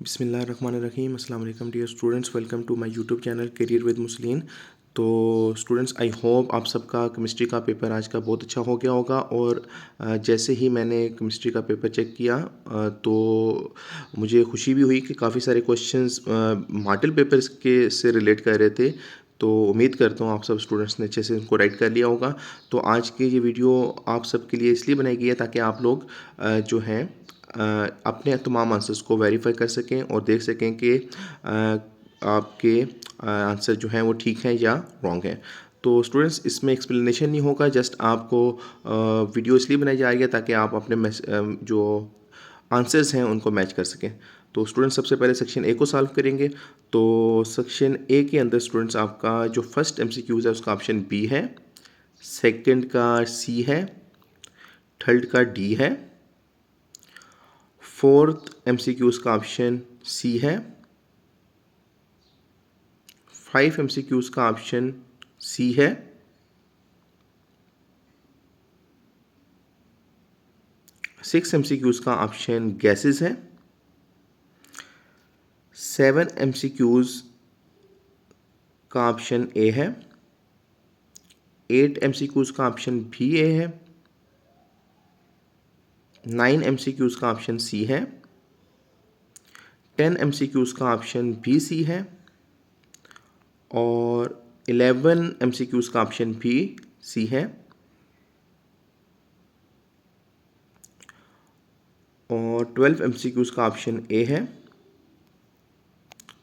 बिस्मिल्लाहिर्रहमानिर्रहीम अस्सलाम वालेकुम dear students, welcome to my YouTube channel career with मुस्लिन। तो स्टूडेंट्स, आई होप आप सबका केमिस्ट्री का पेपर आज का बहुत अच्छा हो गया होगा। और जैसे ही मैंने केमिस्ट्री का पेपर चेक किया तो मुझे खुशी भी हुई कि काफ़ी सारे क्वेश्चंस मॉडल पेपर्स के से रिलेट कर रहे थे। तो उम्मीद करता हूँ आप सब स्टूडेंट्स ने अच्छे से उनको राइट कर लिया होगा। तो आज की ये वीडियो आप सबके लिए इसलिए बनाई गई है ताकि आप लोग जो हैं अपने तमाम आंसर्स को वेरीफाई कर सकें और देख सकें कि आपके आंसर जो हैं वो ठीक हैं या रॉन्ग हैं। तो स्टूडेंट्स, इसमें एक्सप्लेनेशन नहीं होगा, जस्ट आपको वीडियो इसलिए बनाई जा रही है ताकि आप अपने जो आंसर्स हैं उनको मैच कर सकें। तो स्टूडेंट्स, सबसे पहले सेक्शन ए को सॉल्व करेंगे। तो सेक्शन ए के अंदर स्टूडेंट्स आपका जो फर्स्ट एमसीक्यूज है उसका ऑप्शन बी है, सेकंड का सी है, थर्ड का डी है, फोर्थ एमसीक्यूज का ऑप्शन सी है, 5 एमसीक्यूज का ऑप्शन सी है, 6 एमसीक्यूज का ऑप्शन गैसेस है, 7 एमसीक्यूज का ऑप्शन ए है, 8 एमसीक्यूज का ऑप्शन भी ए है, 9 एमसीक्यूज का ऑप्शन सी है, 10 एमसीक्यूज का ऑप्शन भी सी है और 11 एमसीक्यूज का ऑप्शन भी सी है और 12 एमसीक्यूज का ऑप्शन ए है,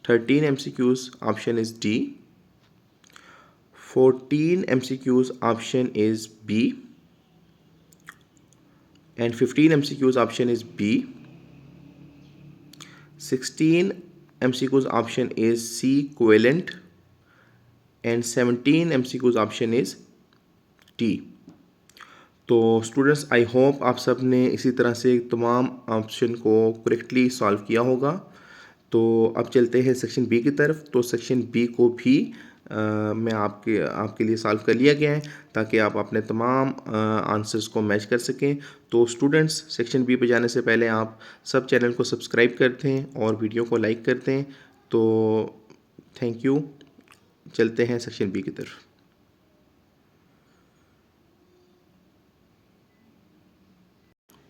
13 MCQs option is D, 14 MCQs option is B and 15 MCQs option is B. 16 MCQs option is C covalent and 17 MCQs option is D. तो स्टूडेंट्स, आई होप आप सब ने इसी तरह से तमाम ऑप्शन को करेक्टली सॉल्व किया होगा। तो अब चलते हैं सेक्शन बी की तरफ। तो सेक्शन बी को भी मैं आपके लिए सॉल्व कर लिया गया है ताकि आप अपने तमाम आंसर्स को मैच कर सकें। तो स्टूडेंट्स, सेक्शन बी पे जाने से पहले आप सब चैनल को सब्सक्राइब करते हैं और वीडियो को लाइक करते हैं। तो थैंक यू। चलते हैं सेक्शन बी की तरफ।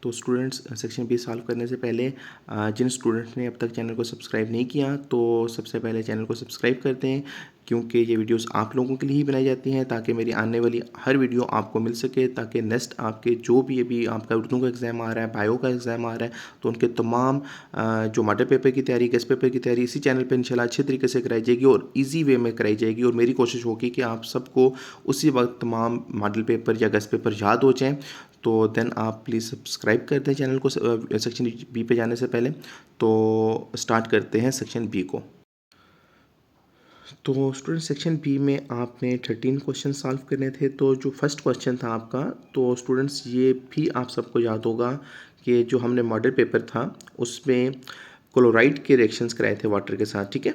तो स्टूडेंट्स, सेक्शन बी सॉल्व करने से पहले जिन स्टूडेंट्स ने अब तक चैनल को सब्सक्राइब नहीं किया तो सबसे पहले चैनल को सब्सक्राइब करते हैं, क्योंकि ये वीडियोस आप लोगों के लिए ही बनाई जाती हैं ताकि मेरी आने वाली हर वीडियो आपको मिल सके, ताकि नेक्स्ट आपके जो भी अभी आपका उर्दू का एग्ज़ाम आ रहा है, बायो का एग्ज़ाम आ रहा है, तो उनके तमाम जो मॉडल पेपर की तैयारी, गेस्ट पेपर की तैयारी इसी चैनल पर इंशाल्लाह अच्छे तरीके से कराई जाएगी और ईजी वे में कराई जाएगी। और मेरी कोशिश होगी कि आप सबको उसी वक्त तमाम मॉडल पेपर या गेस्ट पेपर याद हो जाएँ। तो देन आप प्लीज़ सब्सक्राइब कर दें चैनल को सेक्शन बी पे जाने से पहले। तो स्टार्ट करते हैं सेक्शन बी को। तो स्टूडेंट, सेक्शन बी में आपने 13 क्वेश्चन सॉल्व करने थे। तो जो फर्स्ट क्वेश्चन था आपका, तो स्टूडेंट्स ये भी आप सबको याद होगा कि जो हमने मॉडल पेपर था उसमें क्लोराइड के रिएक्शंस कराए थे वाटर के साथ, ठीक है।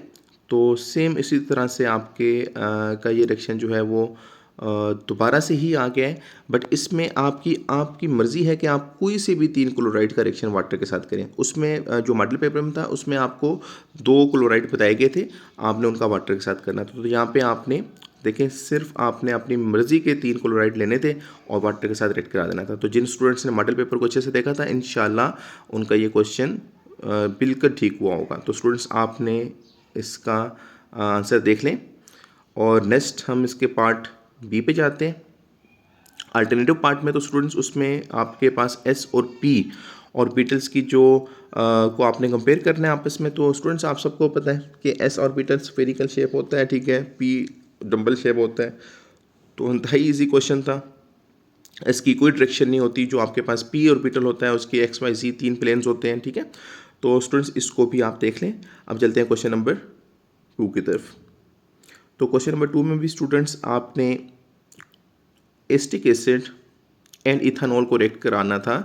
तो सेम इसी तरह से आपके का ये रिएक्शन जो है वो दोबारा से ही आ गया है, बट इसमें आपकी मर्ज़ी है कि आप कोई से भी 3 क्लोराइड का रिएक्शन वाटर के साथ करें। उसमें जो मॉडल पेपर में था उसमें आपको 2 क्लोराइड बताए गए थे, आपने उनका वाटर के साथ करना था। तो यहाँ पे आपने देखें, सिर्फ आपने अपनी मर्ज़ी के 3 क्लोराइड लेने थे और वाटर के साथ रिएक्ट करा देना था। तो जिन स्टूडेंट्स ने मॉडल पेपर को अच्छे से देखा था, इंशाल्लाह उनका ये क्वेश्चन बिल्कुल ठीक हुआ होगा। तो स्टूडेंट्स, आपने इसका आंसर देख लें और नेक्स्ट हम इसके पार्ट बी पे जाते हैं। अल्टरनेटिव पार्ट में तो स्टूडेंट्स उसमें आपके पास एस और पी ऑर्बिटल्स की जो को आपने कंपेयर करना है आपस में। तो स्टूडेंट्स, आप सबको पता है कि एस ऑर्बिटल स्फेरिकल शेप होता है, ठीक है, पी डम्बल शेप होता है। तो इंतहाई ईजी क्वेश्चन था। इसकी कोई डायरेक्शन नहीं होती। जो आपके पास पी ऑर्बिटल होता है उसके एक्स वाई जी 3 प्लेन्स होते हैं, ठीक है। तो स्टूडेंट्स, इसको भी आप देख लें। अब चलते हैं क्वेश्चन नंबर 2 की तरफ। तो क्वेश्चन नंबर 2 में भी स्टूडेंट्स आपने एस्टिक एसिड एंड इथानॉल को रिएक्ट कराना था।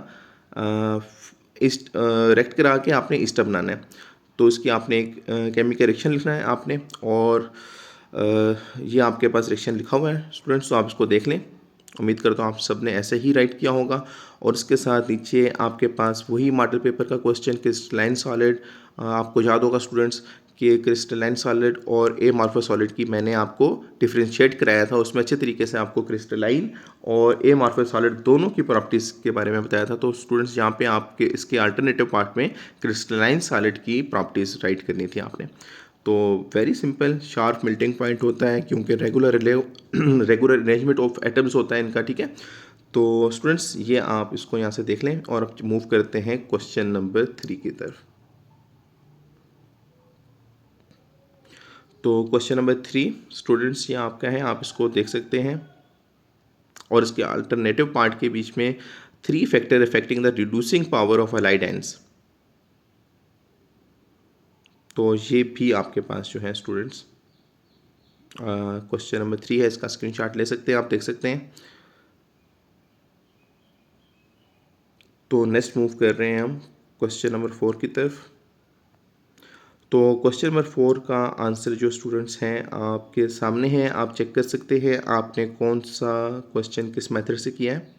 रिएक्ट करा के आपने ईस्टर बनाना है। तो इसकी आपने एक केमिकल रिएक्शन लिखना है आपने, और ये आपके पास रिएक्शन लिखा हुआ है स्टूडेंट्स, तो आप इसको देख लें। उम्मीद करता हूँ आप सब ने ऐसे ही राइट किया होगा। और इसके साथ नीचे आपके पास वही मॉडल पेपर का क्वेश्चन क्रिस्टलाइन सॉलिड, आपको याद होगा स्टूडेंट्स कि क्रिस्टलाइन सॉलिड और एमॉर्फस सॉलिड की मैंने आपको डिफरेंशिएट कराया था, उसमें अच्छे तरीके से आपको क्रिस्टलाइन और एमॉर्फस सॉलिड दोनों की प्रॉपर्टीज़ के बारे में बताया था। तो स्टूडेंट्स यहाँ पे आपके इसके अल्टरनेटिव पार्ट में क्रिस्टलाइन सॉलिड की प्रॉपर्टीज़ राइट करनी थी आपने। तो very simple, sharp melting point होता है क्योंकि regular regular arrangement of atoms होता है इनका, ठीक है। तो स्टूडेंट्स ये आप इसको यहाँ से देख लें और अब मूव करते हैं क्वेश्चन नंबर 3 की तरफ। तो क्वेश्चन नंबर 3 स्टूडेंट्स ये आपका है, आप इसको देख सकते हैं और इसके अल्टरनेटिव पार्ट के बीच में 3 factor affecting the reducing power of halide ions. तो ये भी आपके पास जो है स्टूडेंट्स क्वेश्चन नंबर 3 है, इसका स्क्रीनशॉट ले सकते हैं, आप देख सकते हैं। तो नेक्स्ट मूव कर रहे हैं हम क्वेश्चन नंबर 4 की तरफ। तो क्वेश्चन नंबर 4 का आंसर जो स्टूडेंट्स हैं आपके सामने है, आप चेक कर सकते हैं आपने कौन सा क्वेश्चन किस मेथड से किया है।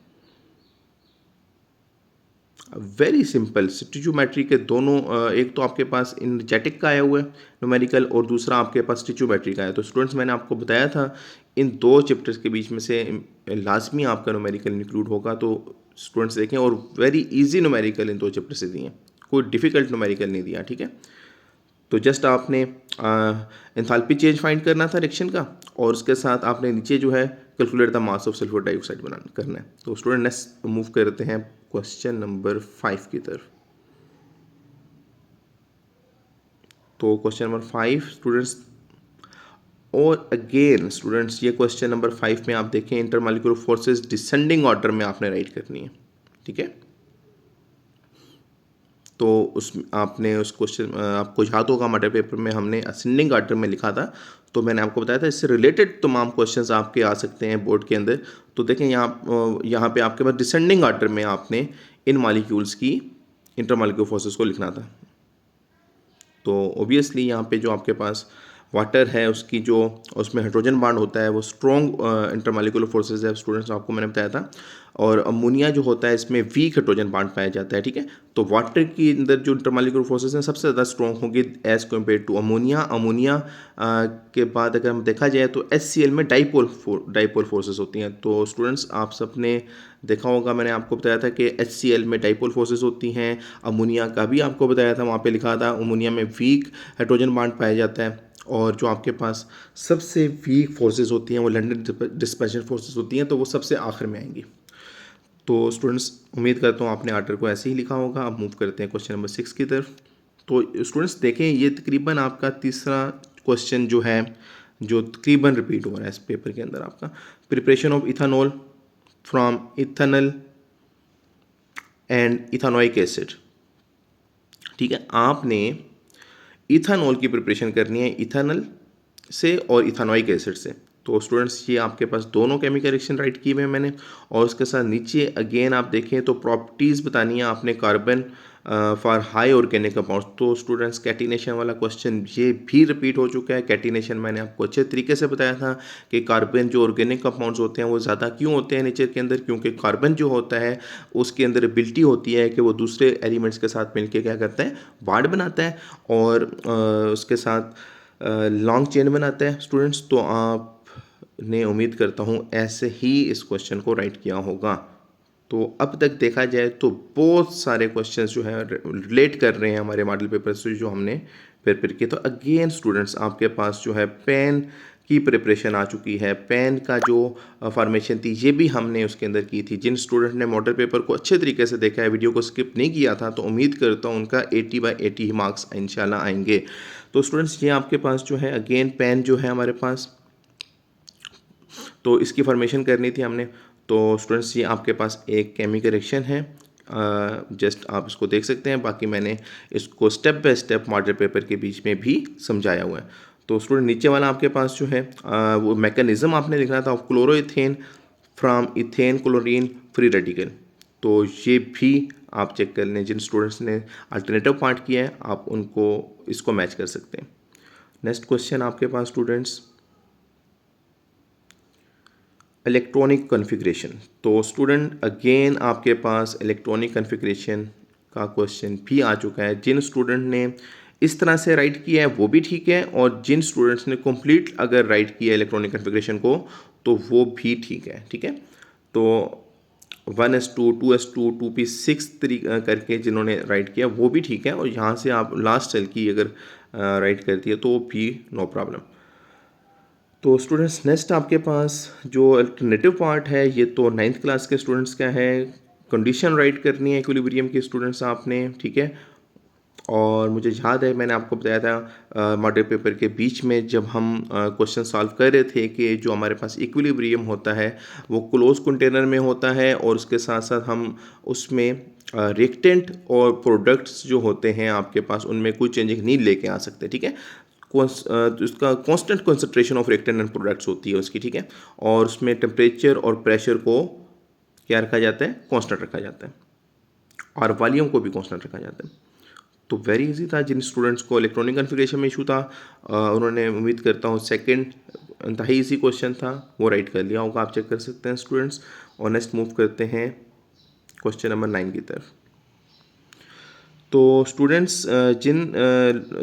वेरी सिंपल, स्टिचोमेट्री के दोनों एक तो आपके पास एनर्जेटिक का आया हुआ है न्यूमेरिकल और दूसरा आपके पास स्टिचोमेट्री का है। तो स्टूडेंट्स मैंने आपको बताया था इन दो चैप्टर्स के बीच में से लाजमी आपका न्यूमेरिकल इंक्लूड होगा। तो स्टूडेंट्स देखें, और वेरी इजी न्यूमेरिकल इन दो चैप्टर से दिए, कोई डिफ़िकल्ट न्यूमेरिकल नहीं दिया, ठीक है। तो जस्ट आपने एंथैल्पी चेंज फाइंड करना था रिएक्शन का, और उसके साथ आपने नीचे जो है calculate the mass of sulphur dioxide बनाना करना है। तो स्टूडेंट नेक्स्ट मूव करते हैं क्वेश्चन नंबर 5 की तरफ। तो क्वेश्चन नंबर 5 स्टूडेंट्स, और अगेन स्टूडेंट्स ये क्वेश्चन नंबर 5 में आप देखें इंटरमॉलिक्यूलर फोर्सेस डिसेंडिंग ऑर्डर में आपने राइट करनी है, ठीक है। तो उस आपने उस क्वेश्चन आपको याद होगा मॉडल पेपर में हमने असेंडिंग ऑर्डर में लिखा था। तो मैंने आपको बताया था इससे रिलेटेड तमाम क्वेश्चंस आपके आ सकते हैं बोर्ड के अंदर। तो देखें यहाँ पे आपके पास डिसेंडिंग ऑर्डर में आपने इन मॉलिक्यूल्स की इंटरमॉलिक्यूलर फोर्सेस को लिखना था। तो ओबियसली यहाँ पे जो आपके पास वाटर है उसकी जो उसमें हाइड्रोजन बॉन्ड होता है वो स्ट्रॉन्ग इंटरमॉलिक्यूलर फोर्सेस है स्टूडेंट्स, आपको मैंने बताया था। और अमोनिया जो होता है इसमें वीक हाइड्रोजन बॉन्ड पाया जाता है, ठीक है। तो वाटर के अंदर जो इंटरमॉलिक्यूलर फोर्सेस हैं सबसे ज़्यादा स्ट्रॉन्ग होंगे as compared to ammonia. Ammonia के बाद अगर हम देखा जाए तो HCl में डाइपोल फोर्सेस होती हैं। तो स्टूडेंट्स आप सब ने देखा होगा, मैंने आपको बताया था कि HCl में डाइपोल फोर्सेस होती हैं। अमोनिया का भी आपको बताया था, वहाँ पे लिखा था अमोनिया में वीक हाइड्रोजन बॉन्ड पाया जाता है। और जो आपके पास सबसे वीक फोर्सेस होती हैं वो लंडन डिस्पर्शन फोर्सेस होती हैं, तो वो सबसे आखिर में आएंगी। तो स्टूडेंट्स उम्मीद करता हूँ आपने आर्डर को ऐसे ही लिखा होगा। अब मूव करते हैं क्वेश्चन नंबर 6 की तरफ। तो स्टूडेंट्स देखें ये तकरीबन आपका तीसरा क्वेश्चन जो है जो तकरीबन रिपीट हो रहा है इस पेपर के अंदर आपका, preparation of ethanol from ethanol and ethanoic acid, ठीक है। आपने इथानॉल की प्रिपरेशन करनी है इथेनॉल से और इथानोइक एसिड से। तो स्टूडेंट्स ये आपके पास दोनों केमिकल रिएक्शन राइट किए हुए हैं मैंने, और उसके साथ नीचे अगेन आप देखें तो प्रॉपर्टीज़ बतानी है आपने carbon for high organic compounds. तो स्टूडेंट्स कैटिनेशन वाला क्वेश्चन ये भी रिपीट हो चुका है। कैटिनेशन मैंने आपको अच्छे तरीके से बताया था कि कार्बन जो ऑर्गेनिक कंपाउंड्स होते हैं वो ज़्यादा क्यों होते हैं नेचर के अंदर, क्योंकि कार्बन जो होता है उसके अंदर एबिलिटी होती है कि वो दूसरे एलिमेंट्स के साथ मिलकर क्या करता है, बॉन्ड बनाता है और उसके साथ लॉन्ग चेन बनाता है। स्टूडेंट्स तो आपने उम्मीद करता हूँ ऐसे ही इस क्वेश्चन को राइट किया होगा। तो अब तक देखा जाए तो बहुत सारे क्वेश्चंस जो है रिलेट कर रहे हैं हमारे मॉडल पेपर से जो हमने प्रिपेयर किए। तो अगेन स्टूडेंट्स आपके पास जो है पेन की प्रिपरेशन आ चुकी है। पेन का जो फॉर्मेशन थी ये भी हमने उसके अंदर की थी। जिन स्टूडेंट ने मॉडल पेपर को अच्छे तरीके से देखा है, वीडियो को स्किप नहीं किया था, तो उम्मीद करता हूँ उनका 80/80 ही मार्क्स इंशाल्लाह आएंगे। तो स्टूडेंट्स ये आपके पास जो है अगेन पेन जो है हमारे पास, तो इसकी फॉर्मेशन करनी थी हमने। तो स्टूडेंट्स ये आपके पास एक केमिकल रिएक्शन है, जस्ट आप इसको देख सकते हैं। बाकी मैंने इसको step by step model paper के बीच में भी समझाया हुआ है। तो स्टूडेंट नीचे वाला आपके पास जो है वो मैकेनिज्म आपने लिखना था chloroethane from ethane chlorine free radical. तो ये भी आप चेक कर लें, जिन स्टूडेंट्स ने अल्टरनेटिव पार्ट किया है आप उनको इसको मैच कर सकते हैं। नेक्स्ट क्वेश्चन आपके पास स्टूडेंट्स, इलेक्ट्रॉनिक कॉन्फ़िगरेशन। तो स्टूडेंट अगेन आपके पास इलेक्ट्रॉनिक कॉन्फ़िगरेशन का क्वेश्चन भी आ चुका है। जिन स्टूडेंट ने इस तरह से राइट किया है वो भी ठीक है, और जिन स्टूडेंट्स ने कंप्लीट अगर राइट किया है इलेक्ट्रॉनिक कॉन्फ़िगरेशन को तो वो भी ठीक है, ठीक है। तो 1s2 2s2 2p6 करके जिन्होंने राइट किया वो भी ठीक है, और यहाँ से आप लास्ट सेल की अगर राइट करती है तो भी नो प्रॉब्लम। तो स्टूडेंट्स नेक्स्ट आपके पास जो अल्टरनेटिव पार्ट है ये तो 9th क्लास के स्टूडेंट्स का है। कंडीशन राइट करनी है इक्विलिब्रियम के स्टूडेंट्स आपने, ठीक है। और मुझे याद है मैंने आपको बताया था मॉडल पेपर के बीच में जब हम क्वेश्चन सॉल्व कर रहे थे कि जो हमारे पास इक्विलिब्रियम होता है वो क्लोज कंटेनर में होता है, और उसके साथ साथ हम उसमें रिएक्टेंट और प्रोडक्ट्स जो होते हैं आपके पास उनमें कोई चेंजिंग नहीं लेके आ सकते, ठीक है। उसका constant concentration of reactant and products होती है उसकी, ठीक है। और उसमें टेम्परेचर और प्रेशर को क्या रखा जाता है, कांस्टेंट रखा जाता है, और वॉल्यूम को भी कांस्टेंट रखा जाता है। तो वेरी इजी था। जिन स्टूडेंट्स को इलेक्ट्रॉनिक कॉन्फ़िगरेशन में इशू था उन्होंने, उम्मीद करता हूँ सेकंड इंतहाई इजी क्वेश्चन था वो राइट कर लिया होगा, आप चेक कर सकते हैं स्टूडेंट्स। और नेक्स्ट मूव करते हैं क्वेश्चन नंबर 9 की तरफ। तो स्टूडेंट्स जिन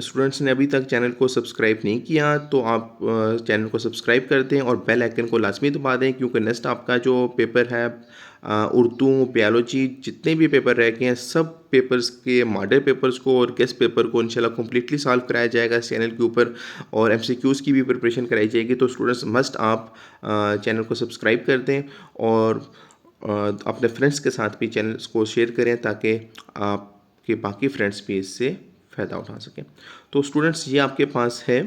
स्टूडेंट्स ने अभी तक चैनल को सब्सक्राइब नहीं किया तो आप चैनल को सब्सक्राइब कर दें और बेल आइकन को लाजमी दबा दें, क्योंकि नेक्स्ट आपका जो पेपर है उर्दू, बायोलॉजी, जितने भी पेपर रह गए हैं सब पेपर्स के मॉडल पेपर्स को और गेस्ट पेपर को इंशाल्लाह कम्प्लीटली सॉल्व कराया जाएगा इस चैनल के ऊपर, और एमसीक्यूज़ की भी प्रिपरेशन कराई जाएगी। तो स्टूडेंट्स मस्ट आप चैनल को सब्सक्राइब कर दें और अपने फ्रेंड्स के साथ भी चैनल को शेयर करें ताकि आपके बाकी फ्रेंड्स भी इससे फ़ायदा उठा सकें। तो स्टूडेंट्स ये आपके पास है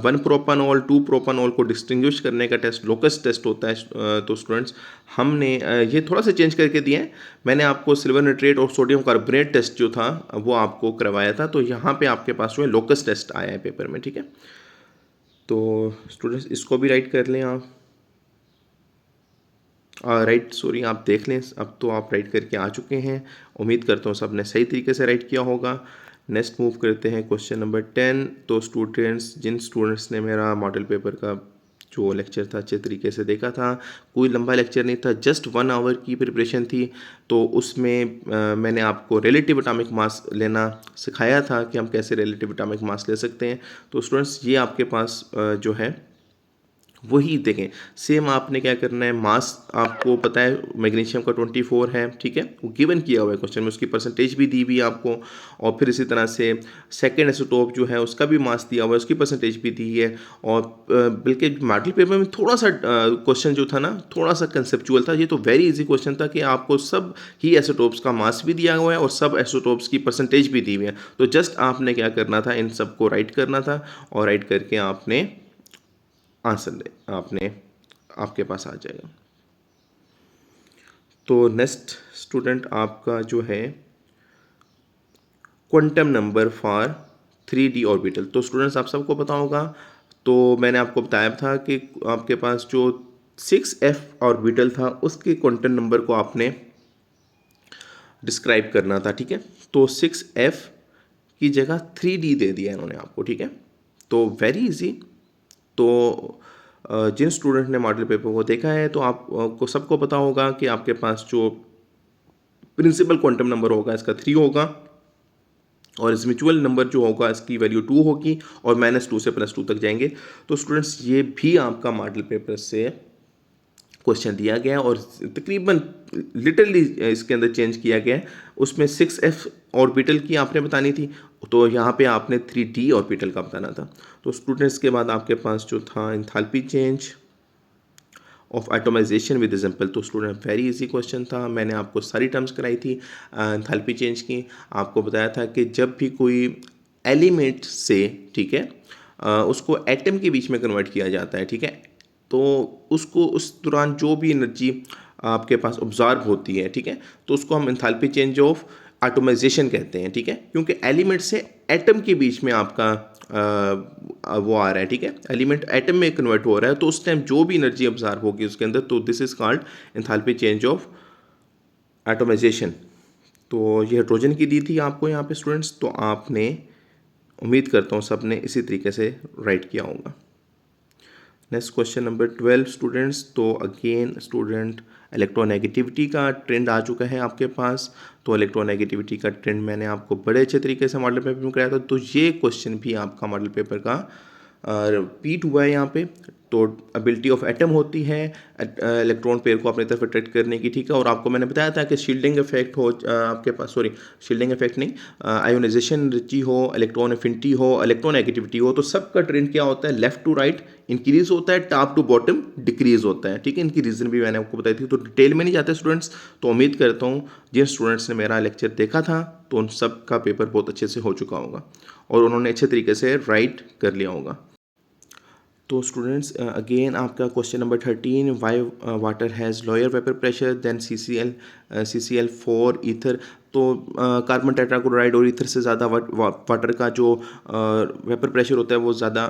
1 प्रोपानॉल 2 प्रोपानॉल को डिस्टिंग्विश करने का टेस्ट लोकस टेस्ट होता है। तो स्टूडेंट्स हमने ये थोड़ा सा चेंज करके दिया है। मैंने आपको सिल्वर नाइट्रेट और सोडियम कार्बोनेट टेस्ट जो था वो आपको करवाया था, तो यहाँ पे आपके पास जो है लोकस टेस्ट आया है पेपर में, ठीक है। तो स्टूडेंट्स इसको भी राइट कर लें आप, राइट सॉरी आप देख लें, अब तो आप राइट करके आ चुके हैं। उम्मीद करता हूँ सब ने सही तरीके से राइट किया होगा। नेक्स्ट मूव करते हैं क्वेश्चन नंबर 10। तो स्टूडेंट्स जिन स्टूडेंट्स ने मेरा मॉडल पेपर का जो लेक्चर था अच्छे तरीके से देखा था, कोई लंबा लेक्चर नहीं था, जस्ट 1 आवर की प्रिपरेशन थी। तो उसमें मैंने आपको रिलेटिव एटॉमिक मास लेना सिखाया था कि हम कैसे रिलेटिव एटॉमिक मास ले सकते हैं। तो स्टूडेंट्स ये आपके पास जो है वही देखें, सेम आपने क्या करना है, मास आपको पता है मैग्नीशियम का 24 है, ठीक है, वो गिवन किया हुआ है क्वेश्चन में, उसकी परसेंटेज भी दी हुई है आपको। और फिर इसी तरह से सेकंड एसोटोप जो है उसका भी मास दिया हुआ है, उसकी परसेंटेज भी दी है। और बल्कि मॉडल पेपर में थोड़ा सा क्वेश्चन जो था ना थोड़ा सा कंसेप्चुअल था, ये तो वेरी इजी क्वेश्चन था कि आपको सब ही एसोटोप्स का मास भी दिया हुआ है और सब एसोटोप्स की परसेंटेज भी दी हुई है। तो जस्ट आपने क्या करना था, इन सबको राइट करना था, और राइट करके आपने आंसर दे आपने आपके पास आ जाएगा। तो नेक्स्ट स्टूडेंट आपका जो है quantum number for 3D orbital. तो स्टूडेंट्स आप सबको पता होगा, तो मैंने आपको बताया था कि आपके पास जो 6f ऑर्बिटल था उसके क्वांटम नंबर को आपने डिस्क्राइब करना था, ठीक है। तो 6f की जगह 3D दे दिया इन्होंने आपको, ठीक है। तो वेरी इजी। तो जिन स्टूडेंट ने मॉडल पेपर को देखा है तो आपको सबको पता होगा कि आपके पास जो प्रिंसिपल क्वांटम नंबर होगा इसका 3 होगा, और इस म्यूचुअल नंबर जो होगा इसकी वैल्यू 2 होगी, और -2 से +2 तक जाएंगे। तो स्टूडेंट्स ये भी आपका मॉडल पेपर से क्वेश्चन दिया गया और तकरीबन लिटरली इसके अंदर चेंज किया गया है। उसमें 6f ऑर्बिटल की आपने बतानी थी, तो यहाँ पे आपने 3D ऑर्बिटल का बताना था। तो स्टूडेंट्स के बाद आपके पास जो था enthalpy change of atomization with example. तो स्टूडेंट वेरी इजी क्वेश्चन था, मैंने आपको सारी टर्म्स कराई थी एंथैल्पी चेंज की। आपको बताया था कि जब भी कोई एलिमेंट से, ठीक है, उसको एटम के बीच में कन्वर्ट किया जाता है, ठीक है, तो उसको उस दौरान जो भी एनर्जी आपके पास ऑब्जर्व होती है, ठीक है, तो उसको हम एंथैल्पी चेंज ऑफ एटोमाइजेशन कहते हैं, ठीक है, क्योंकि एलिमेंट से एटम के बीच में आपका वो आ रहा है, ठीक है, एलिमेंट एटम में कन्वर्ट हो रहा है, तो उस टाइम जो भी एनर्जी ऑब्जर्व होगी उसके अंदर, तो this is called enthalpy change of atomization. तो ये हाइड्रोजन की दी थी आपको यहाँ पे स्टूडेंट्स, तो आपने, उम्मीद करता हूँ सब ने इसी तरीके से राइट किया होगा। Next question number 12 students. तो अगेन स्टूडेंट इलेक्ट्रोनेगेटिविटी का ट्रेंड आ चुका है आपके पास। तो इलेक्ट्रोनेगेटिविटी का ट्रेंड मैंने आपको बड़े अच्छे तरीके से मॉडल पेपर में कराया था, तो ये क्वेश्चन भी आपका मॉडल पेपर का रिपीट हुआ है यहाँ पे। तो एबिलिटी ऑफ एटम होती है इलेक्ट्रॉन पेयर को अपनी तरफ अट्रैक्ट करने की, ठीक है। और आपको मैंने बताया था कि शील्डिंग इफेक्ट हो आपके पास, सॉरी शील्डिंग इफेक्ट नहीं, आयोनाइजेशन रिची हो, इलेक्ट्रॉन एफिनिटी हो, इलेक्ट्रोनेगेटिविटी हो, तो सबका ट्रेंड क्या होता है, लेफ्ट टू राइट इंक्रीज होता है, टॉप टू बॉटम डिक्रीज होता है, ठीक है। इनकी रीज़न भी मैंने आपको बताई थी, तो डिटेल में नहीं जाते स्टूडेंट्स। तो उम्मीद करता हूँ जिन स्टूडेंट्स ने मेरा लेक्चर देखा था तो उन सब का पेपर बहुत अच्छे से हो चुका होगा और उन्होंने अच्छे तरीके से राइट कर लिया होगा। तो स्टूडेंट्स अगेन आपका question number 13, why water has lower vapour pressure than CCl4 ether. तो कार्बन टेट्राक्लोराइड और ईथर से ज़्यादा वाटर का जो वेपर प्रेशर होता है वो ज़्यादा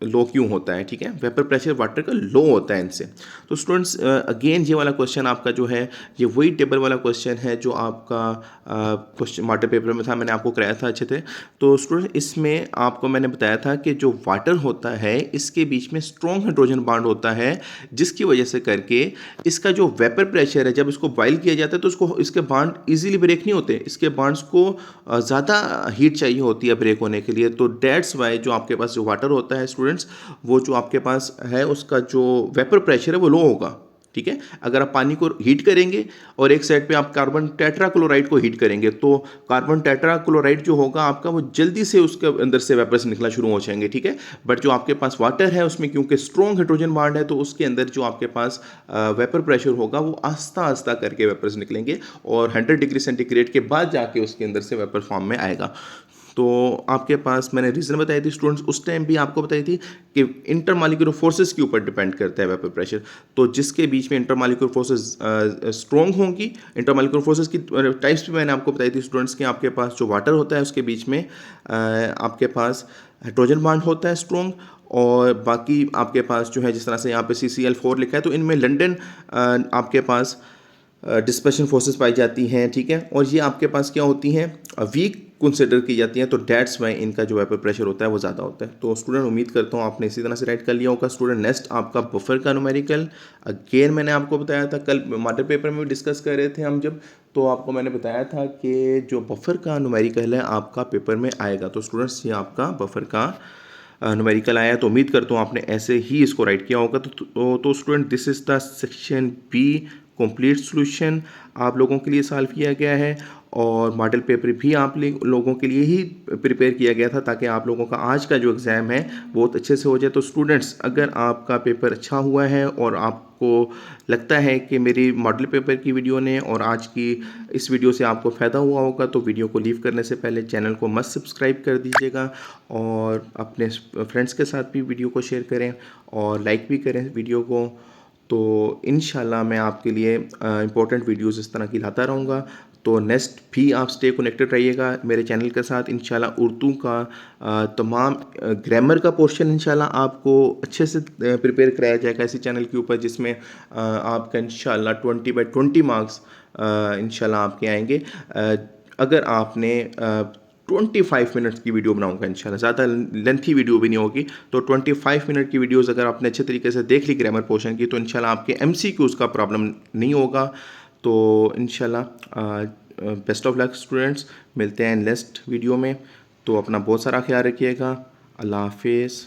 लो क्यों होता है, ठीक है। वेपर प्रेशर वाटर का लो होता है इनसे। तो स्टूडेंट्स अगेन ये वाला क्वेश्चन आपका जो है ये वही टेबल वाला क्वेश्चन है जो आपका क्वेश्चन वाटर पेपर में था, मैंने आपको कराया था अच्छे थे। तो स्टूडेंट इसमें आपको मैंने बताया था कि जो वाटर होता है इसके बीच में स्ट्रॉन्ग हाइड्रोजन बॉन्ड होता है, जिसकी वजह से करके इसका जो वेपर प्रेशर है जब इसको बॉइल किया जाता है तो इसको इसके बॉन्ड इजीली ब्रेक नहीं होते, इसके बॉन्ड्स को ज़्यादा हीट चाहिए होती है ब्रेक होने के लिए। तो डेट्स वाई जो आपके पास जो वाटर होता है स्टूडेंट्स, वो जो आपके पास है उसका जो वेपर प्रेशर है वो लो होगा, ठीक है। अगर आप पानी को हीट करेंगे और एक साइड पे आप कार्बन टेट्राक्लोराइड को हीट करेंगे तो कार्बन टेट्राक्लोराइड जो होगा आपका वो जल्दी से उसके अंदर से वेपर्स निकलना शुरू हो जाएंगे, ठीक है। बट जो आपके पास वाटर है उसमें क्योंकि स्ट्रॉन्ग हाइड्रोजन बॉन्ड है तो उसके अंदर जो आपके पास वेपर प्रेशर होगा वो आस्ता आस्ता करके वेपर्स निकलेंगे और 100 डिग्री सेंटीग्रेड के बाद जाके उसके अंदर से वेपर फॉर्म में आएगा। तो आपके पास मैंने रीज़न बताई थी स्टूडेंट्स, उस टाइम भी आपको बताई थी कि इंटरमॉलिक्यूलर फोर्सेस के ऊपर डिपेंड करता है वेपर प्रेशर। तो जिसके बीच में इंटरमॉलिक्यूलर फोर्सेस स्ट्रॉन्ग होंगी, इंटरमॉलिक्यूलर फोर्सेस की टाइप्स भी मैंने आपको बताई थी स्टूडेंट्स कि आपके पास जो वाटर होता है उसके बीच में आपके पास हाइड्रोजन बॉन्ड होता है स्ट्रॉन्ग, और बाकी आपके पास जो है जिस तरह से यहाँ पे CCl4 लिखा है तो इनमें लंदन आपके पास डिस्पर्शन फोर्सेस पाई जाती हैं, ठीक है। और ये आपके पास क्या होती हैं, वीक कंसिडर की जाती हैं, तो डेट्स वाई इनका जो वेपर प्रेशर होता है वो ज़्यादा होता है। तो स्टूडेंट उम्मीद करता हूँ आपने इसी तरह से राइट कर लिया होगा। स्टूडेंट नेक्स्ट आपका बफर का न्यूमेरिकल, अगेन मैंने आपको बताया था कल मॉडल पेपर में भी डिस्कस कर रहे थे हम जब, तो आपको मैंने बताया था कि जो बफर का न्यूमेरिकल है आपका पेपर में आएगा। तो स्टूडेंट्स ये आपका बफर का न्यूमेरिकल आया, तो उम्मीद करता हूँ आपने ऐसे ही इसको राइट किया होगा। तो student this is the section B complete solution आप लोगों के लिए सॉल्व किया गया है और मॉडल पेपर भी आप लोगों के लिए ही प्रिपेयर किया गया था ताकि आप लोगों का आज का जो एग्ज़ाम है बहुत अच्छे से हो जाए। तो स्टूडेंट्स अगर आपका पेपर अच्छा हुआ है और आपको लगता है कि मेरी मॉडल पेपर की वीडियो ने और आज की इस वीडियो से आपको फ़ायदा हुआ होगा तो वीडियो को लीव करने से पहले चैनल को मस्ट सब्सक्राइब कर दीजिएगा और अपने फ्रेंड्स के साथ भी वीडियो को शेयर करें और लाइक भी करें वीडियो को। तो इंशाल्लाह मैं आपके लिए इम्पोर्टेंट वीडियोस इस तरह की लाता रहूँगा। तो नेक्स्ट भी आप स्टे कनेक्टेड रहिएगा मेरे चैनल के साथ। इंशाल्लाह उर्दू का तमाम ग्रामर का पोर्शन इंशाल्लाह आपको अच्छे से प्रिपेयर कराया जाएगा इसी चैनल के ऊपर, जिसमें आपका इंशाल्लाह 20/20 मार्क्स इंशाल्लाह आपके आएंगे अगर आपने 25 मिनट्स की वीडियो बनाऊंगा इंशाल्लाह, ज़्यादा लेंथी वीडियो भी नहीं होगी। तो 25 मिनट की वीडियोस अगर आपने अच्छे तरीके से देख ली ग्रामर पोर्शन की तो इंशाल्लाह आपके MCQs का प्रॉब्लम नहीं होगा। तो इंशाल्लाह बेस्ट ऑफ लक स्टूडेंट्स, मिलते हैं नेक्स्ट वीडियो में। तो अपना बहुत सारा ख्याल रखिएगा। अल्लाह हाफिज़।